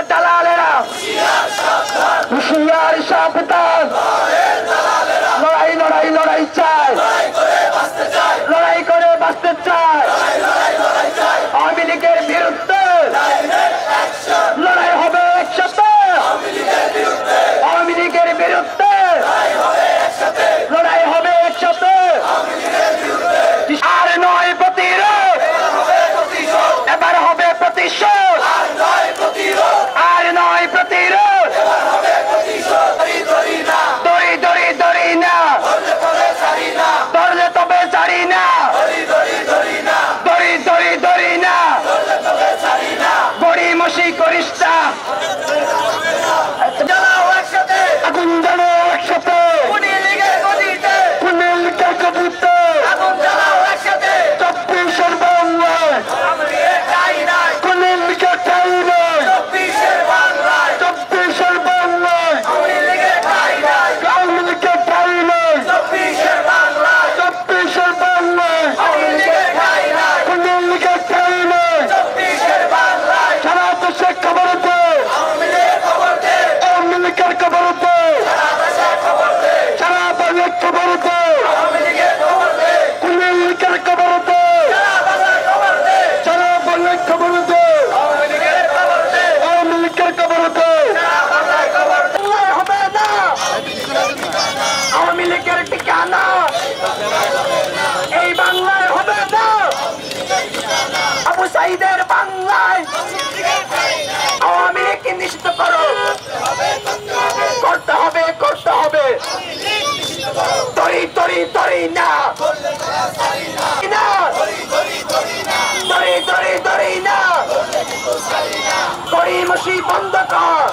দালালেরা হুঁশিয়ার সাবধান, লড়াই লড়াই লড়াই চাই, লড়াই করে বাঁচতে চাই। আওয়ামী লীগের বিরুদ্ধে লড়াই হবে একসাথে, আওয়ামী লীগের বিরুদ্ধে লড়াই হবে একসাথে। আর নয় প্রতিরোধ, এবার হবে প্রতিশোধ। আর নয় প্রতিরোধ, দড়ি দড়ি দড়ি না, ধরলে তবে ছাড়ি না, দড়ি দড়ি দড়ি না, বড়ি মশি করিস না। আগুন জ্বালাও একসাথে, খুনের লিগের গদিতে, 24 বাংলায়, খুনের লিগের ঠাই নাই, 24 বাংলায়, আওয়ামী লীগের ঠাই নাই, 24 বাংলায়, খুনের লিগের ঠাই নাই। সারা দেশে খবর দে, আওয়ামী লীগের খবর দে, সারা বাংলার খবর দে, খুনের লিগের খবর দে, সারা বাংলার খবর দে, আওয়ামী লীগের খবর দে। হবে না আওয়ামী লীগের ঠিকানা, এই বাংলায় হবে না। আবু সাইদের বাংলায় আওয়ামী লীগকে নিষিদ্ধ করো, করতে হবে, করতে হবে। তরি তরি তরি না, তরি তরি তরি না, গড়িমসি বন্ধ কর।